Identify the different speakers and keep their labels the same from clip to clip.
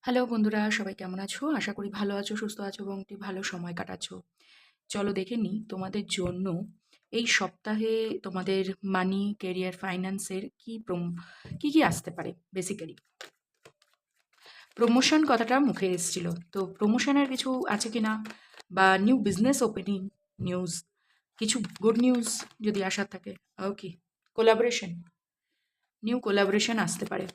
Speaker 1: Hello বন্ধুরা, সবাই কেমন আছো? আশা করি ভালো আছো, সুস্থ আছো এবং একটি ভালো সময় কাটাচ্ছো। চলো দেখে নিই তোমাদের জন্য এই সপ্তাহে তোমাদের মানি, ক্যারিয়ার, ফাইন্যান্সের কি আসতে পারে বেসিক্যালি। প্রমোশন কথাটা মুখে এসেছিল, তো প্রমোশনের কিছু আছে কিনা, বা নিউ বিজনেস ওপেনিং নিউজ, কিছু গুড নিউজ যদি আসার থাকে। ওকে, কোলাবোরেশন, নিউ কোলাবোরেশন আসতে পারে।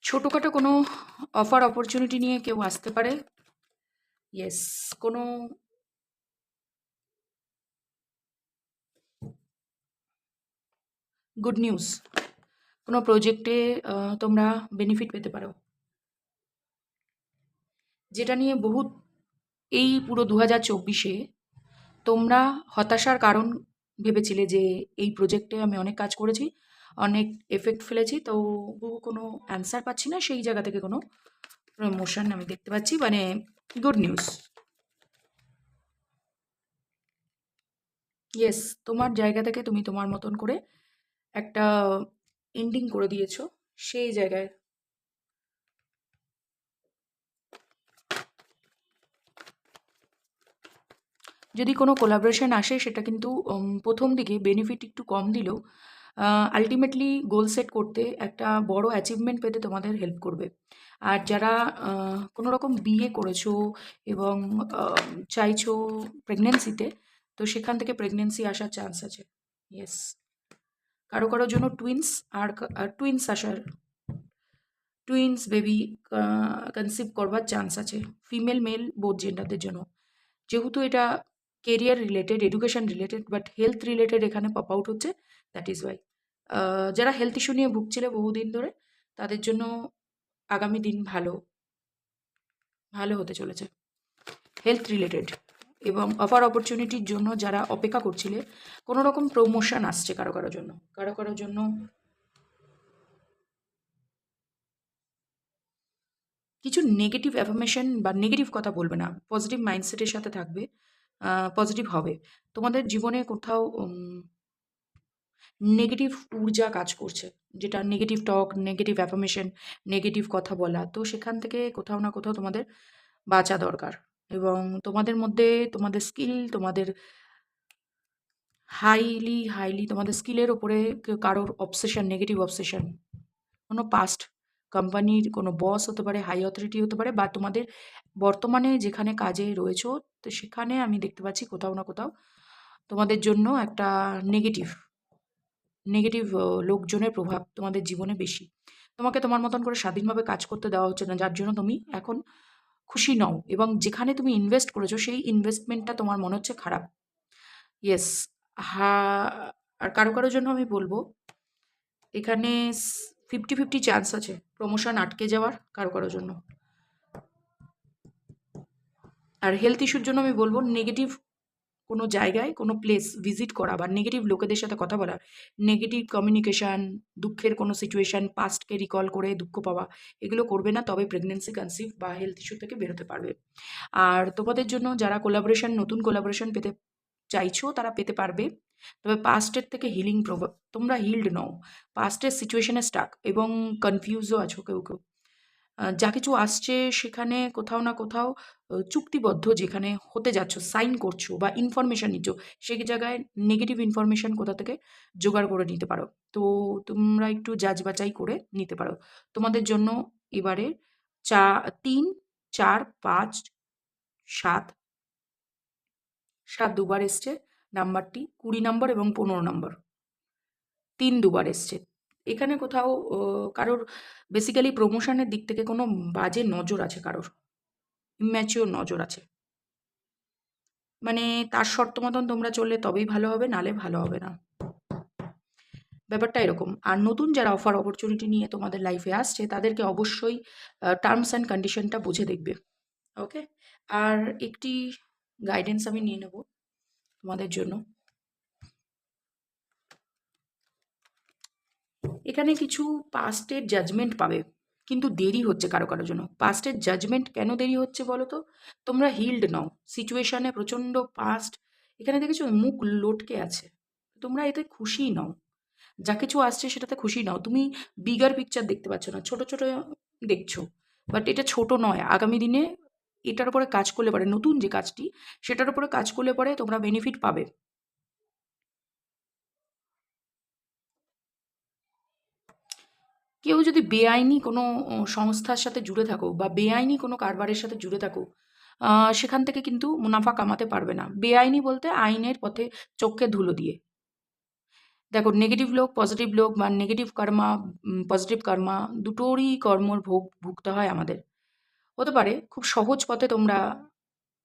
Speaker 1: ছোটোখাটো কোনো অফার অপরচুনিটি নিয়ে কেউ আসতে পারে। ইয়েস, কোনো গুড নিউজ, কোনো প্রজেক্টে তোমরা বেনিফিট পেতে পারো, যেটা নিয়ে বহুত এই পুরো 2024-এ তোমরা হতাশার কারণ ভেবেছিলে যে এই প্রজেক্টে আমি অনেক কাজ করেছি, অনেক এফেক্ট ফেলেছি, তো কোনো অ্যান্সার পাচ্ছি না, সেই জায়গা থেকে কোনো প্রমোশন আমি দেখতে পাচ্ছি, মানে গুড নিউজ। ইয়েস, তোমার জায়গা থেকে তুমি তোমার মতন করে একটা এন্ডিং করে দিয়েছো সেই জায়গায়। যদি কোনো কোলাবোরেশন আসে, সেটা কিন্তু প্রথম দিকে বেনিফিট একটু কম দিলেও আলটিমেটলি গোল সেট করতে, একটা বড় অ্যাচিভমেন্ট পেতে তোমাদের হেল্প করবে। আর যারা কোনো রকম বিয়ে করেছো এবং আহ, চাইছো প্রেগনেন্সিতে, তো সেখান থেকে প্রেগনেন্সি আসার চান্স আছে। ইয়েস, কারো কারোর জন্য টুইন্স, আর টুইন্স আসার, টুইন্স বেবি কনসিভ করবার চান্স আছে, ফিমেল মেল বোথ জেন্ডারদের জন্য। যেহেতু এটা career related, education related, but health related এখানে পপ আউট হচ্ছে, দ্যাট ইজ ওয়াই। যারা হেলথ ইস্যু নিয়ে ভুগছিলে বহুদিন ধরে, তাদের জন্য আগামী দিন ভালো ভালো হতে চলেছে, হেলথ রিলেটেড। এবং অফার অপরচুনিটির জন্য যারা অপেক্ষা করছিলে, কোনো রকম প্রমোশন আসছে কারো কারোর জন্য, কারো কারোর জন্য কিছু নেগেটিভ অ্যাফার্মেশন বা নেগেটিভ কথা বলবে না, পজিটিভ মাইন্ডসেটের সাথে থাকবে, পজিটিভ হবে। তোমাদের জীবনে কোথাও নেগেটিভ ঊর্জা কাজ করছে, যেটা নেগেটিভ টক, নেগেটিভ অ্যাফার্মেশন, নেগেটিভ কথা বলা, তো সেখান থেকে কোথাও না কোথাও তোমাদের বাঁচা দরকার। এবং তোমাদের মধ্যে তোমাদের স্কিল, তোমাদের হাইলি হাইলি তোমাদের স্কিলের ওপরে কারোর অবসেশন, নেগেটিভ অবসেশন, কোনো পাস্ট কোম্পানির কোনো বস হতে পারে, হাই অথরিটি হতে পারে, বা তোমাদের বর্তমানে যেখানে কাজে রয়েছো, তো সেখানে আমি দেখতে পাচ্ছি কোথাও না কোথাও তোমাদের জন্য একটা নেগেটিভ নেগেটিভ লোকজনের প্রভাব তোমাদের জীবনে বেশি। তোমাকে তোমার মতন করে স্বাধীনভাবে কাজ করতে দেওয়া হচ্ছে না, যার জন্য তুমি এখন খুশি নও, এবং যেখানে তুমি ইনভেস্ট করেছো সেই ইনভেস্টমেন্টটা তোমার মনে হচ্ছে খারাপ। ইয়েস, হা, আর কারো কারোর জন্য আমি বলবো এখানে 50-50 চান্স আছে প্রমোশন আটকে যাওয়ার কারো কারোর জন্য। আর হেলথ ইস্যুর জন্য আমি বলবো নেগেটিভ কোনো জায়গায়, কোনো প্লেস ভিজিট করা বা নেগেটিভ লোকেদের সাথে কথা বলা, নেগেটিভ কমিউনিকেশন, দুঃখের কোনো সিচুয়েশন, পাস্টকে রিকল করে দুঃখ পাওয়া, এগুলো করবে না, তবে প্রেগনেন্সি, কনসিভ বা হেলথ ইস্যু থেকে বেরোতে পারবে। আর তোমাদের জন্য যারা কোলাবোরেশন, নতুন কোলাবোরেশন পেতে চাইছো, তারা পেতে পারবে, তবে পাস্টের থেকে হিলিং তোমরা হিল্ড নও, পাস্টের সিচুয়েশনে স্টাক এবং কনফিউজও আছো কেউ কেউ। যা কিছু আসছে সেখানে কোথাও না কোথাও চুক্তিবদ্ধ যেখানে হতে যাচ্ছ, সাইন করছো বা ইনফরমেশন নিচ্ছ, সেই জায়গায় নেগেটিভ ইনফরমেশন কোথা থেকে জোগাড় করে নিতে পারো। তো তোমরা একটু যাচ বাছাই করে নিতে পারো। তোমাদের জন্য এবারে 3, 4, 5, 7, 7 দুবার এসছে নাম্বারটি, 20 নম্বর এবং 15 নম্বর, 3 দুবার এসছে। এখানে কোথাও কারোর বেসিক্যালি প্রমোশনের দিক থেকে কোনো বাজে নজর আছে কারোর, ইম্যাচিওর নজর আছে, মানে তার শর্ত মতন তোমরা চললে তবেই ভালো হবে, নালে ভালো হবে না, ব্যাপারটা এরকম। আর নতুন যারা অফার অপরচুনিটি নিয়ে তোমাদের লাইফে আসছে, তাদেরকে অবশ্যই টার্মস অ্যান্ড কন্ডিশনটা বুঝে দেখবে। ওকে, আর একটি গাইডেন্স আমি নিয়ে নেব তোমাদের জন্য। এখানে কিছু পাস্টের জাজমেন্ট পাবে, কিন্তু দেরি হচ্ছে কারো কারোর জন্য। পাস্টের জাজমেন্ট কেন দেরি হচ্ছে বলো তো? তোমরা হিল্ড নও, সিচুয়েশনে প্রচণ্ড পাস্ট, এখানে দেখেছো মুখ লটকে আছে, তোমরা এতে খুশি নও, যা কিছু আসছে সেটাতে খুশি নাও। তুমি বিগার পিকচার দেখতে পাচ্ছ না, ছোট ছোট দেখছো। বাট এটা ছোট নয়, আগামী দিনে এটার উপরে কাজ করলে পারে, নতুন যে কাজটি সেটার উপরে কাজ করলে পরে তোমরা বেনিফিট পাবে। কেউ যদি বেআইনি কোনো সংস্থার সাথে জুড়ে থাকো বা বেআইনি কোনো কারবারের সাথে জুড়ে থাকো, সেখান থেকে কিন্তু মুনাফা কামাতে পারবে না। বেআইনি বলতে আইনের পথে চোখকে ধুলো দিয়ে। দেখো, নেগেটিভ লোক, পজিটিভ লোক বা নেগেটিভ কর্মা, পজিটিভ কর্মা দুটোরই কর্মর ভোগ ভুগতে হয় আমাদের। হতে পারে খুব সহজ পথে তোমরা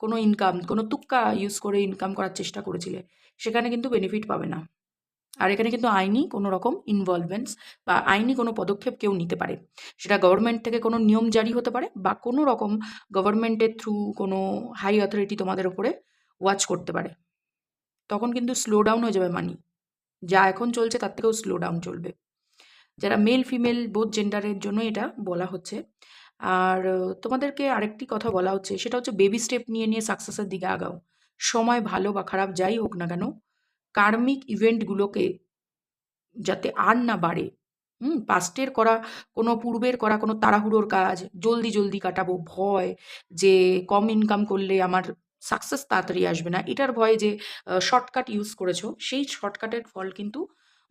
Speaker 1: কোনো ইনকাম, কোনো তুক্কা ইউজ করে ইনকাম করার চেষ্টা করেছিলে, সেখানে কিন্তু বেনিফিট পাবে না। আর এখানে কিন্তু আইনি কোনো রকম ইনভলভমেন্টস বা আইনি কোনো পদক্ষেপ কেউ নিতে পারে। সেটা গভর্নমেন্ট থেকে কোনো নিয়ম জারি হতে পারে বা কোনো রকম গভর্নমেন্টের থ্রু কোনো হাই অথরিটি তোমাদের উপরে ওয়াচ করতে পারে। তখন কিন্তু স্লো ডাউন হয়ে যাবে মানি। যা এখন চলছে তার থেকেও স্লো ডাউন চলবে। যারা মেল ফিমেল বোথ জেন্ডারের জন্য এটা বলা হচ্ছে। আর তোমাদেরকে আরেকটি কথা বলা হচ্ছে, সেটা হচ্ছে বেবি স্টেপ নিয়ে নিয়ে সাকসেসের দিকে আগাও। সময় ভালো বা খারাপ যাই হোক না কেন, কার্মিক ইভেন্টগুলোকে যাতে আর না বাড়ে, পাস্টের করা কোনো পূর্বের করা কোনো তাড়াহুড়োর কাজ, জলদি জলদি কাটাবো ভয়, যে কম ইনকাম করলে আমার সাকসেস তাড়াতাড়ি আসবে না, এটার ভয়ে যে শর্টকাট ইউজ করেছো, সেই শর্টকাটের ফল কিন্তু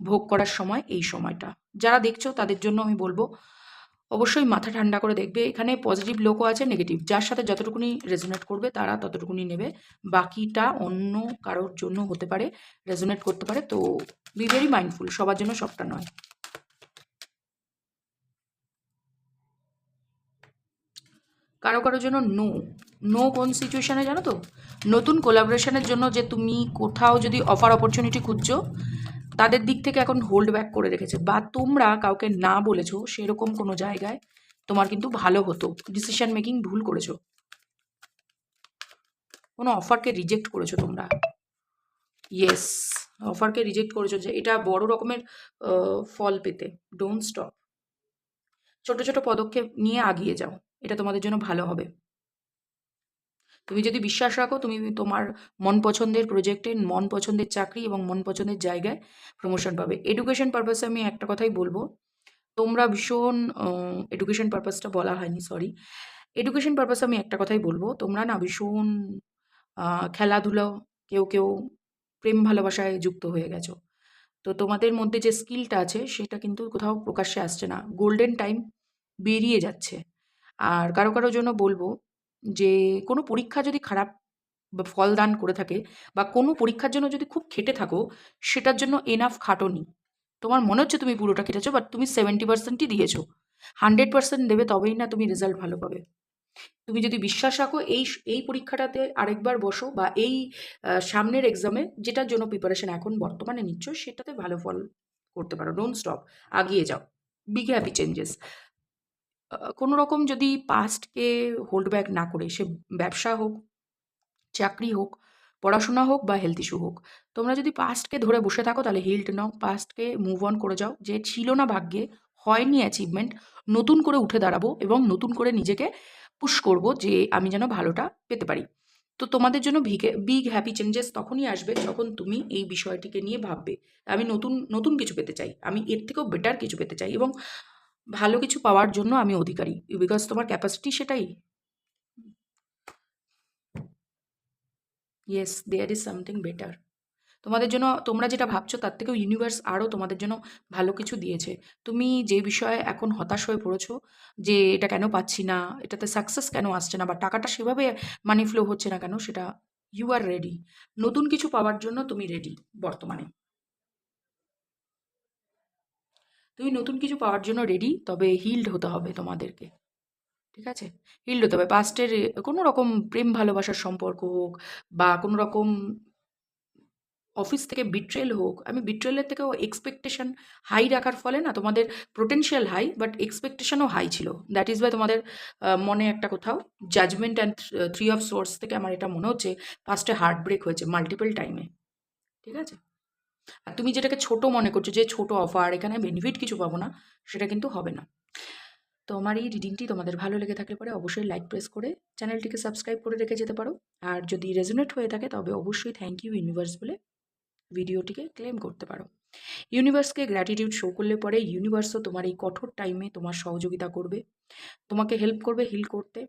Speaker 1: ভোগ করার সময় এই সময়টা। যারা দেখছো তাদের জন্য আমি বলবো, অবশ্যই মাথা ঠান্ডা করে দেখবে। এখানে পজিটিভ লোকও আছে, নেগেটিভ। যার সাথে যতটুকুনি রেজোনেট করবে তারা ততটুকুনি নেবে, বাকিটা অন্য কারোর জন্য হতে পারে, রেজোনেট করতে পারে। তো বি ভেরি মাইন্ডফুল, সবার জন্য সবটা নয়। কারো কারোর জন্য নো। নো কোন সিচুয়েশানে জানো তো? নতুন কোলাবোরেশনের জন্য যে তুমি কোথাও যদি অফার অপরচুনিটি খুঁজছো, তাদের দিক থেকে এখন হোল্ড ব্যাক করে রেখেছে, বা তোমরা কাউকে না বলেছো সেরকম কোনো জায়গায় তোমার কিন্তু ভালো হতো। ডিসিশন মেকিং ভুল করেছো, কোনো অফারকে রিজেক্ট করেছো তোমরা। ইয়েস, অফারকে রিজেক্ট করেছো যে এটা বড় রকমের ফল পেতে। ডোন্ট স্টপ, ছোট ছোট পদক্ষেপ নিয়ে আগিয়ে যাও, এটা তোমাদের জন্য ভালো হবে। তুমি যদি বিশ্বাস রাখো, তুমি তোমার মন পছন্দের প্রজেক্টে, মন পছন্দের চাকরি এবং মন পছন্দের জায়গায় প্রমোশন পাবে। এডুকেশন পারপাসে আমি একটা কথাই বলবো, তোমরা ভীষণ, এডুকেশন পারপাসটা বলা হয়নি, সরি। এডুকেশন পারপাসে আমি একটা কথাই বলবো, তোমরা না ভীষণ খেলাধুলো, কেউ কেউ প্রেম ভালোবাসায় যুক্ত হয়ে গেছো। তো তোমাদের মধ্যে যে স্কিলটা আছে সেটা কিন্তু কোথাও প্রকাশ্যে আসছে না, গোল্ডেন টাইম বেরিয়ে যাচ্ছে। আর কারো কারো জন্য বলবো যে কোনো পরীক্ষা যদি খারাপ বা ফলদান করে থাকে, বা কোনো পরীক্ষার জন্য যদি খুব খেটে থাকো, সেটার জন্য এনাফ খাটোনি। তোমার মনে হচ্ছে তুমি পুরোটা কেটেছো, বাট তুমি 70%ই দিয়েছো। 100% দেবে, তবেই না তুমি রেজাল্ট ভালো পাবে। তুমি যদি বিশ্বাস রাখো, এই পরীক্ষাটাতে আরেকবার বসো, বা এই সামনের এক্সামে যেটার জন্য প্রিপারেশন এখন বর্তমানে নিচ্ছ সেটাতে ভালো ফল করতে পারো। ডোন্ট স্টপ, আগিয়ে যাও। Big happy changes. কোনো রকম যদি পাস্টকে হোল্ড ব্যাক না করে, সে ব্যবসা হোক, চাকরি হোক, পড়াশোনা হোক বা হেলথ ইস্যু হোক, তোমরা যদি পাস্টকে ধরে বসে থাকো তাহলে হিল্ড নাও, পাস্টকে মুভ অন করে যাও। যে ছিল না ভাগ্যে, হয়নি অ্যাচিভমেন্ট, নতুন করে উঠে দাঁড়াবো এবং নতুন করে নিজেকে পুশ করব যে আমি যেন ভালোটা পেতে পারি। তো তোমাদের জন্য বিগ হ্যাপি চেঞ্জেস তখনই আসবে যখন তুমি এই বিষয়টিকে নিয়ে ভাববে, আমি নতুন নতুন কিছু পেতে চাই, আমি এর থেকেও বেটার কিছু পেতে চাই, এবং ভালো কিছু পাওয়ার জন্য আমি অধিকারী, বিকজ তোমার ক্যাপাসিটি সেটাই। Yes, there is something better. তোমাদের জন্য, তোমরা যেটা ভাবছো তার থেকেও ইউনিভার্স আরও তোমাদের জন্য ভালো কিছু দিয়েছে। তুমি যে বিষয়ে এখন হতাশ হয়ে পড়েছো, যে এটা কেন পাচ্ছি না, এটাতে সাকসেস কেন আসছে না, বা টাকাটা সেভাবে মানি ফ্লো হচ্ছে না কেন, সেটা ইউ আর রেডি। নতুন কিছু পাওয়ার জন্য তুমি রেডি বর্তমানে। তুমি নতুন কিছু পাওয়ার জন্য রেডি, তবে হিল্ড হতে হবে তোমাদেরকে। ঠিক আছে? হিল্ড হতে হবে। পাস্টের কোনো রকম প্রেম ভালোবাসার সম্পর্ক হোক, বা কোনো রকম অফিস থেকে বিট্রেল হোক, আমি বিট্রেলের থেকেও এক্সপেকটেশন হাই রাখার ফলে না, তোমাদের পোটেনশিয়াল হাই বাট এক্সপেকটেশনও হাই ছিল। দ্যাট ইজ ওয়াই তোমাদের মনে একটা কোথাও judgement and three of source থেকে আমার এটা মনে হচ্ছে ফার্স্টে হার্ট ব্রেক হয়েছে মাল্টিপল টাইমে। ঠিক আছে? আর তুমি যেটাকে ছোট মনে করছো, যে ছোট অফার, এখানে বেনিফিট কিছু পাবো না, সেটা কিন্তু হবে না। তো আমার এই রিডিংটি তোমাদের ভালো লেগে থাকলে পরে অবশ্যই লাইক প্রেস করে চ্যানেলটিকে সাবস্ক্রাইব করে রেখে যেতে পারো। আর যদি রেজোনেট হয়ে থাকে তবে অবশ্যই থ্যাংক ইউ ইউনিভার্স বলে ভিডিওটিকে ক্লেম করতে পারো। ইউনিভার্সকে গ্র্যাটিটিউড শো করলে পরে ইউনিভার্সও তোমার এই কঠোর টাইমে তোমার সহযোগিতা করবে, তোমাকে হেল্প করবে হিল করতে।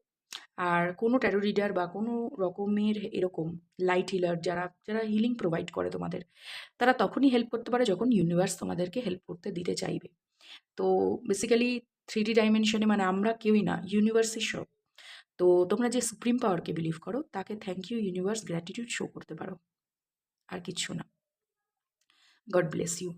Speaker 1: আর কোনো ট্যারো রিডার বা কোনো রকমের এরকম লাইট হিলার যারা যারা হিলিং প্রোভাইড করে তোমাদের, তারা তখনই হেল্প করতে পারে যখন ইউনিভার্স তোমাদেরকে হেল্প করতে দিতে চাইবে। তো বেসিক্যালি 3D ডাইমেনশনে মানে আমরা কেউই না, ইউনিভার্সই সব। তো তোমরা যে সুপ্রিম পাওয়ারকে বিলিভ করো তাকে thank you universe gratitude show করতে পারো, আর কিচ্ছু না। God bless you.